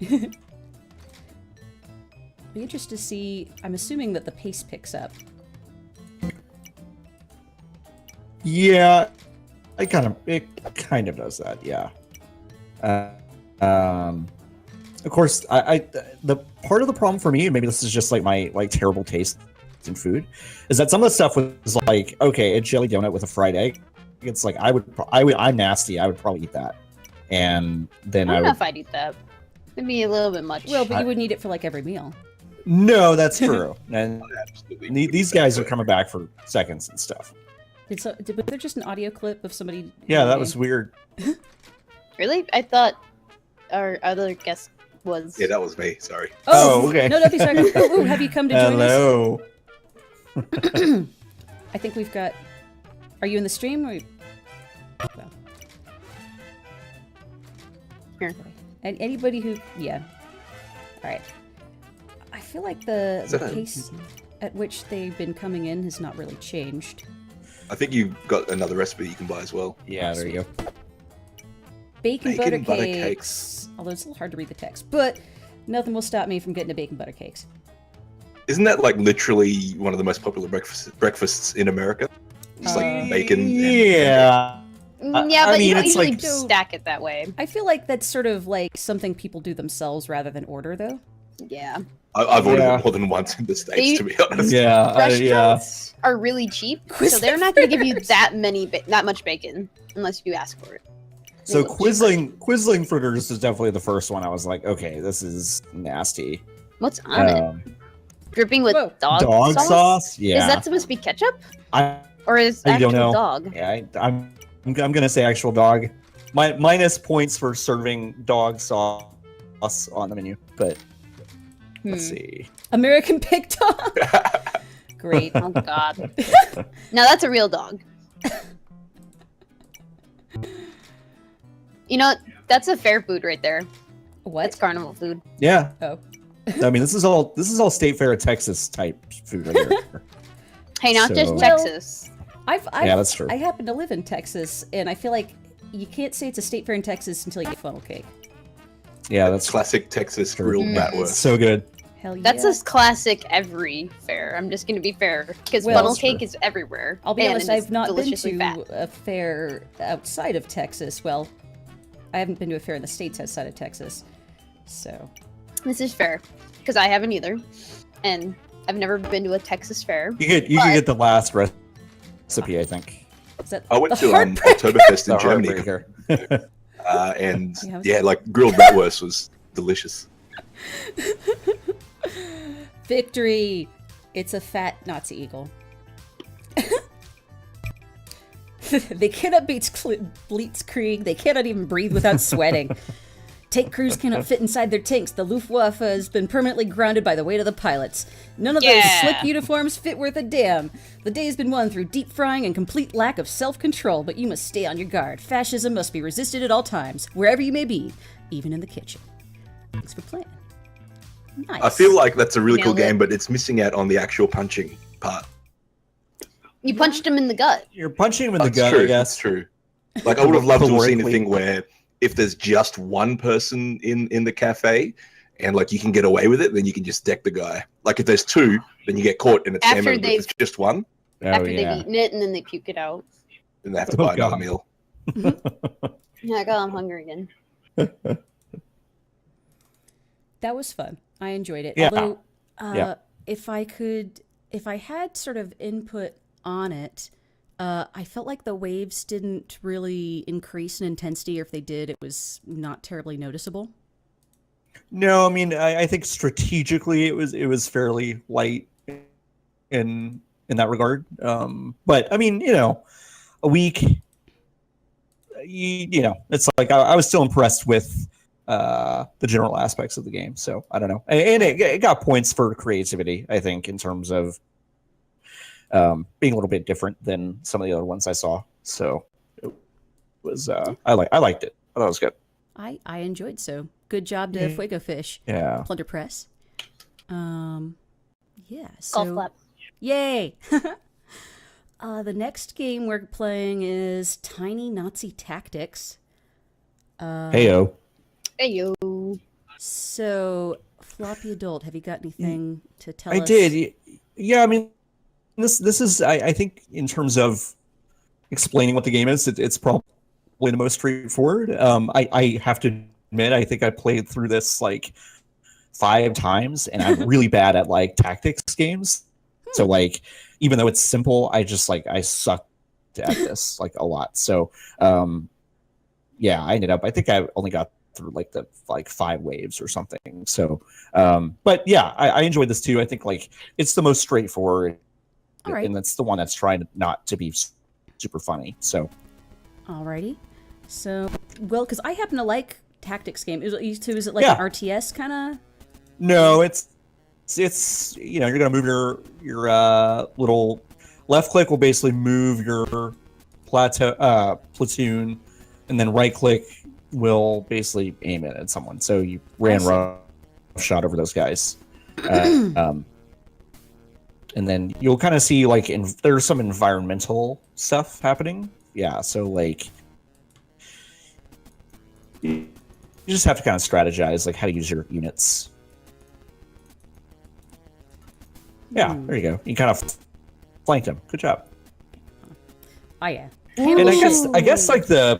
Be interested to see. I'm assuming that the pace picks up. Yeah, it kind of does that. Yeah. Of course, the part of the problem for me, and maybe this is just like my terrible taste in food, is that some of the stuff was like, okay, a jelly donut with a fried egg. It's like I'm nasty. I would probably eat that, and then I don't know if I'd eat that. It'd be a little bit much. Well, but you wouldn't eat it for like every meal. No, that's true. And these guys are coming back for seconds and stuff. Was there just an audio clip of somebody? Yeah, that was weird. Really? I thought our other guest was. Yeah, that was me. Sorry. Oh, okay. No, don't be sorry. Ooh, have you come to join us? Hello. I think we've got. Are you in the stream? Or... Well. Here. And anybody who, yeah. All right. I feel like the pace at which they've been coming in has not really changed. I think you got another recipe you can buy as well. Yeah, there you go. Bacon butter cakes. Although it's a little hard to read the text, but nothing will stop me from getting a bacon butter cakes. Isn't that like literally one of the most popular breakfasts in America? Just like bacon. Yeah. Yeah, but I mean, you don't it's usually like stack it that way. I feel like that's sort of like something people do themselves rather than order, though. Yeah. I've ordered it more than once in the States, to be honest. Yeah, Restaurants are really cheap, so they're not going to give you that much bacon unless you ask for it. So Quisling fritters is definitely the first one. I was like, okay, this is nasty. What's on it? Dripping with dog sauce? Yeah. Is that supposed to be ketchup? Or is I actual don't know. dog? Yeah, I'm gonna say actual dog. Minus points for serving dog sauce on the menu, but let's see. American Pig Dog. Great. Oh God. Now that's a real dog. You know, that's a fair food right there. What? That's carnival food. Yeah. Oh. I mean, this is all State Fair of Texas type food right here. Hey, not just So- Texas. Yeah, that's true. I happen to live in Texas, and I feel like you can't say it's a state fair in Texas until you get funnel cake. Yeah, that's classic Texas grilled bratwurst. So good. Hell yeah. That's as classic every fair. I'm just going to be fair because Well, funnel that's cake is everywhere. I'll be and honest, it is I've not been deliciously to fat. a fair outside of Texas. Well, I haven't been to a fair in the States outside of Texas. So. This is fair because I haven't either, and I've never been to a Texas fair. You could get the last recipe, I think. Is that I went the to Heartbreaker? Oktoberfest in The Germany. Heartbreaker. And yeah, like grilled bratwurst was delicious. Victory! It's a fat Nazi eagle. They cannot beat Blitzkrieg. They cannot even breathe without sweating. Tank crews cannot fit inside their tanks. The Luftwaffe has been permanently grounded by the weight of the pilots. None of those slick uniforms fit worth a damn. The day has been won through deep frying and complete lack of self-control, but you must stay on your guard. Fascism must be resisted at all times, wherever you may be, even in the kitchen. Thanks for playing. Nice. I feel like that's a really cool Nailed it. game, but it's missing out on the actual punching part. You punched him in the gut. You're punching him in the That's gut, true. I guess. That's true. Like I would have loved to have seen a Calorically. thing where if there's just one person in the cafe and like you can get away with it, then you can just deck the guy. Like if there's two, then you get caught and it's After hammered. But if it's just one, After they've eaten it and then they puke it out. then they have to Oh, buy another God. meal. Yeah, God, I'm hungry again. That was fun. I enjoyed it. Yeah. Although, Yeah. if I had sort of input on it, I felt like the waves didn't really increase in intensity, or if they did, it was not terribly noticeable. No, I mean, I think strategically it was fairly light in that regard. But I mean, a week, it's like I was still impressed with the general aspects of the game. So I don't know, and it got points for creativity, I think, in terms of being a little bit different than some of the other ones I saw. So it was I liked it. I thought it was good. I enjoyed so. Good job to Fuego Fish. Yeah. Plunder Press. Yeah. Golf So, clap. yay! The next game we're playing is Tiny Nazi Tactics. Heyo. Hey, yo. So, Floppy Adult, have you got anything to tell I us? did. Yeah, I mean, this is I think in terms of explaining what the game is, it's probably the most straightforward. I have to admit, I think I played through this like 5 times, and I'm really bad at like tactics games. So like, even though it's simple, I just like I sucked at this like a lot. So yeah, I think I only got through like the 5 waves or something. So but yeah, I enjoyed this too. I think like it's the most straightforward, All right. and that's the one that's trying not to be super funny. So Alrighty. So, well, because I happen to like tactics game. Is it like Yeah. an RTS kind of? no, it's you're gonna move your little left click will basically move your platoon, and then right click will basically aim it at someone. So you ran rough shot over those guys, and then you'll kind of see like there's some environmental stuff happening. Yeah, so like you just have to kind of strategize like how to use your units. Yeah, there you go. You kind of flanked him. Good job. Oh yeah. And I guess like the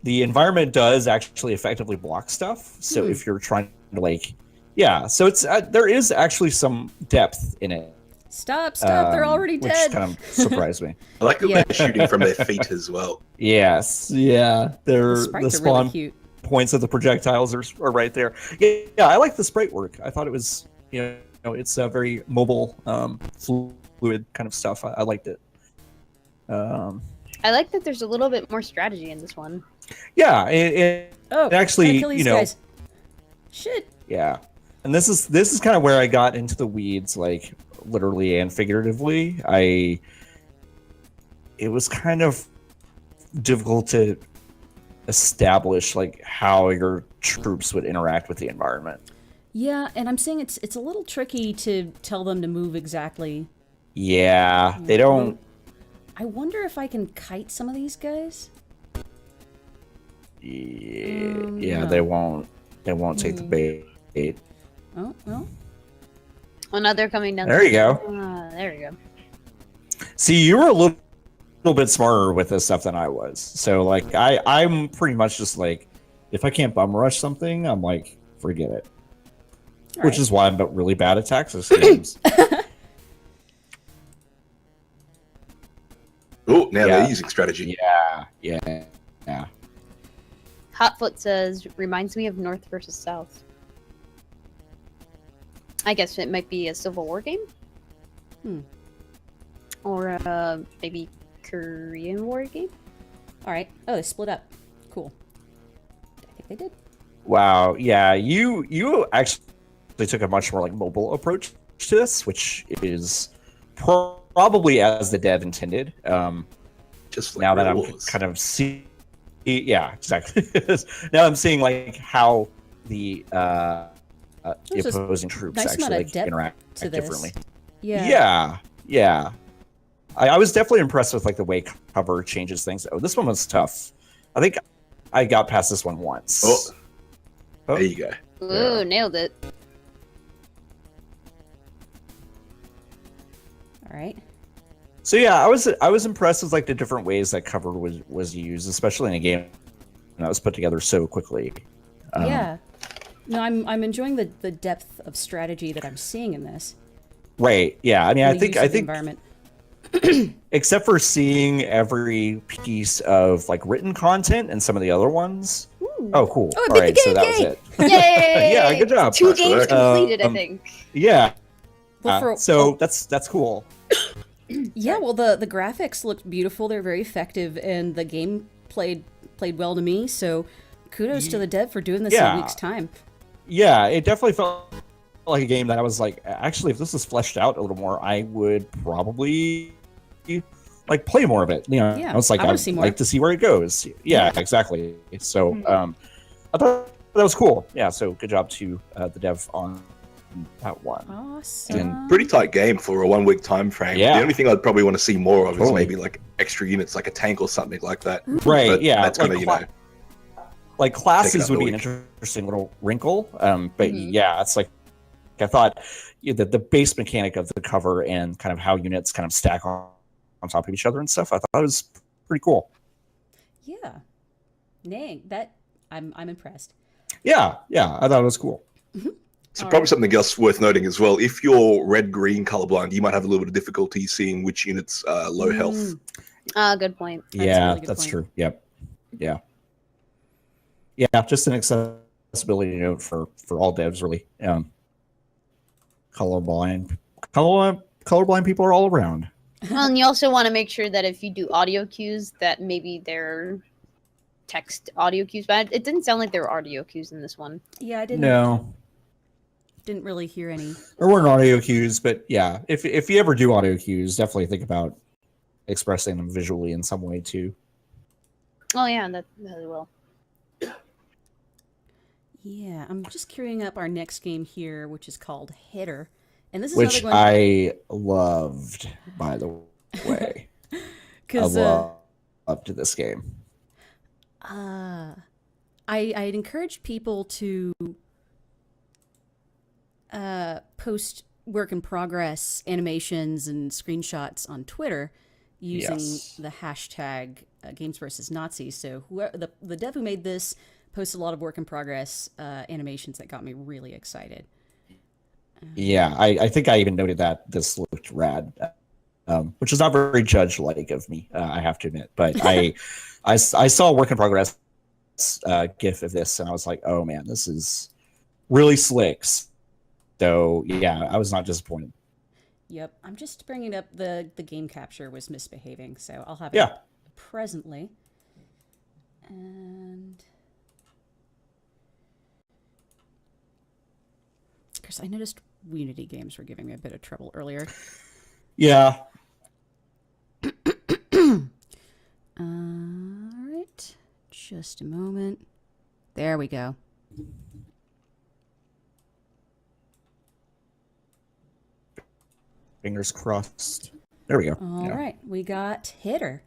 environment does actually effectively block stuff. So if you're trying to like, yeah, so it's there is actually some depth in it. Stop! They're already which dead. kind of surprised me. I like that Yeah. they're shooting from their feet as well. Yes, yeah, The the sprites are spawn really cute. points of the projectiles are right there. Yeah, I like the sprite work. I thought it was it's a very mobile, fluid kind of stuff. I liked it. I like that there's a little bit more strategy in this one. Yeah, it Oh, actually, gotta kill these guys. Shit. yeah, and this is kind of where I got into the weeds, like literally and figuratively. It was kind of difficult to establish like how your troops would interact with the environment. Yeah, and I'm saying it's a little tricky to tell them to move exactly. Yeah, they don't. I wonder if I can kite some of these guys. Yeah, no. they won't. They won't take the bait. Oh well. Oh, now they're coming down. There you go. There you go. See, you were a little bit smarter with this stuff than I was. So like, I'm pretty much just like, if I can't bum rush something, I'm like, forget it. Which is why I'm really bad at tactics games. Oh, now Yeah. they're using strategy. Yeah. Hotfoot says, reminds me of North versus South. I guess it might be a Civil War game? Or maybe Korean War game? All right. Oh, they split up. Cool. I think they did. Wow. Yeah. You actually took a much more like mobile approach to this, which is probably as the dev intended. Just like Now that Real I'm Wars. kind of see, yeah, exactly. Now I'm seeing like how the There's a opposing troops nice actually amount of like depth interact to this. differently. Yeah. Yeah. I was definitely impressed with like the way cover changes things. Oh, this one was tough. I think I got past this one once. Oh, Oh. there you go. Ooh, Yeah. nailed it. All right. So yeah, I was impressed with like the different ways that cover was used, especially in a game that was put together so quickly. Yeah. No, I'm enjoying the depth of strategy that I'm seeing in this. Right. Yeah. I mean, and I the think use of the think environment. except for seeing every piece of like written content and some of the other ones. Oh, cool. Oh, I All beat right, the so game, that was yay! it. Yay! Yeah, good job. 2 Nice games work. completed, I Um, think. Yeah. Well, for- So that's cool. Yeah, well, the graphics looked beautiful. They're very effective, and the game played well to me. So, kudos to the dev for doing this in Yeah. a week's time. Yeah, it definitely felt like a game that I was like, actually, if this was fleshed out a little more, I would probably like play more of it. You know, Yeah, I was like, I wanna I'd see more. like to see where it goes. Yeah, exactly. So, I thought that was cool. Yeah, so good job to the dev on that one. Awesome. Pretty tight game for a 1 week time frame. Yeah. The only thing I'd probably want to see more of is Totally. maybe like extra units, like a tank or something like that. Right? But yeah, that's kind like of like classes up would the be an week. interesting little wrinkle. But Mhm. yeah, it's like I thought that the base mechanic of the cover and kind of how units kind of stack on top of each other and stuff, I thought it was pretty cool. Yeah. Dang, that I'm impressed. Yeah, I thought it was cool. So All probably right. something else worth noting as well. If you're red-green colorblind, you might have a little bit of difficulty seeing which units are low health. Good point. That's a Yeah, really good that's point. true. Yep. Yeah. Yeah, just an accessibility note for all devs, really. Colorblind people are all around. Well, and you also want to make sure that if you do audio cues, that maybe they're text audio cues. But it didn't sound like there were audio cues in this one. Yeah, I didn't No, didn't really hear any. there weren't audio cues, but yeah, if you ever do audio cues, definitely think about expressing them visually in some way too. Oh yeah, that will. Yeah, I'm just queuing up our next game here, which is called Hitter. And this is Which another one I loved, by the way. I because loved this game. I'd encourage people to post work in progress animations and screenshots on Twitter using Yes. the hashtag Games versus Nazis. So whoever the dev who made this posted a lot of work in progress animations that got me really excited. Yeah, I think I even noted that this looked rad, which is not very judge-like of me, I have to admit. But I saw a work in progress GIF of this, and I was like, oh man, this is really slick. So yeah, I was not disappointed. Yep, I'm just bringing up the game capture was misbehaving, so I'll have it Yeah. presently. And because I noticed Unity games were giving me a bit of trouble earlier. Yeah. All right, just a moment. There we go. Fingers crossed. There we go. All Yeah. right, we got Hitter.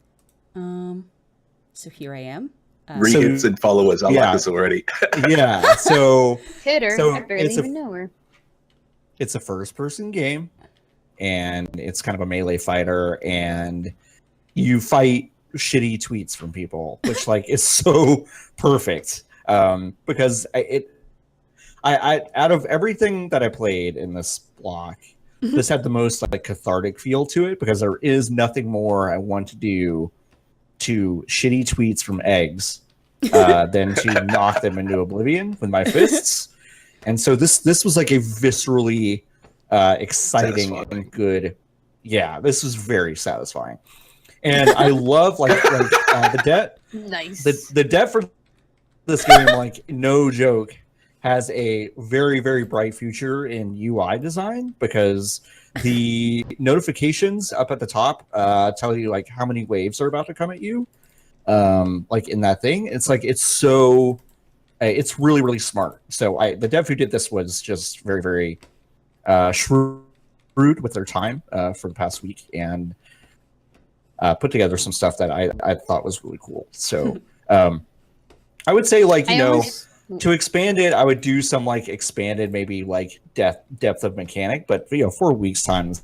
So here I am. Regents and followers, I yeah. like this already. Yeah. So Hitter. So I barely it's a- even know her. it's a first-person game, and it's kind of a melee fighter, and you fight shitty tweets from people, which like is so perfect. Because I out of everything that I played in this block, this had the most like cathartic feel to it, because there is nothing more I want to do to shitty tweets from eggs than to knock them into oblivion with my fists. And so this was like a viscerally exciting Satisfying. and good. Yeah, this was very satisfying. And I love like the debt Nice. the dev for this game, like no joke, has a very, very bright future in UI design, because the notifications up at the top tell you like how many waves are about to come at you. Like in that thing, it's like it's really, really smart. So the dev who did this was just very, very shrewd with their time for the past week, and put together some stuff that I thought was really cool. So I would say, like, to expand it, I would do some like expanded, maybe like depth of mechanic. But 4 weeks time, this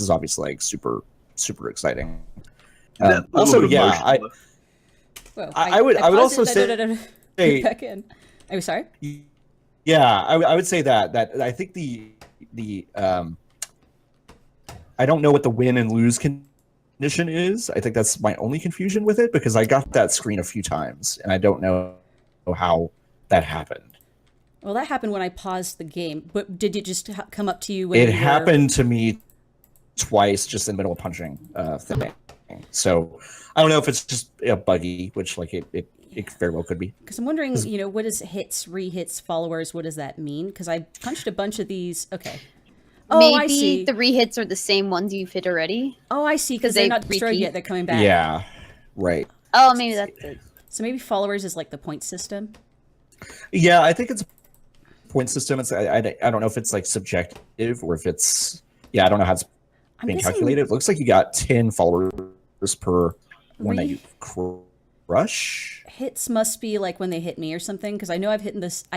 is obviously like super, super exciting. That little Also, bit of yeah, motion. Whoa, I would paused also it, say- no, Hey, back in. I'm sorry. yeah, I would say that I think the I don't know what the win and lose condition is. I think that's my only confusion with it, because I got that screen a few times and I don't know how that happened. Well, that happened when I paused the game. But did it just come up to you when It you were- happened to me twice, just in the middle of punching thing. So I don't know if it's just buggy, which like it very well could be. Because I'm wondering, what is hits, re-hits, followers? What does that mean? Because I punched a bunch of these. Okay. Oh, I Maybe see. the rehits are the same ones you've hit already. Oh, I see. 'Cause Because they're they not destroyed repeat. yet. They're coming back. Yeah, right. Oh, maybe that's it. So maybe followers is like the point system. Yeah, I think it's a point system. It's I don't know if it's like subjective or if it's I don't know how it's I'm being guessing calculated. It looks like you got 10 followers per one that you Rush? Hits must be like when they hit me or something, because I know I've hit this.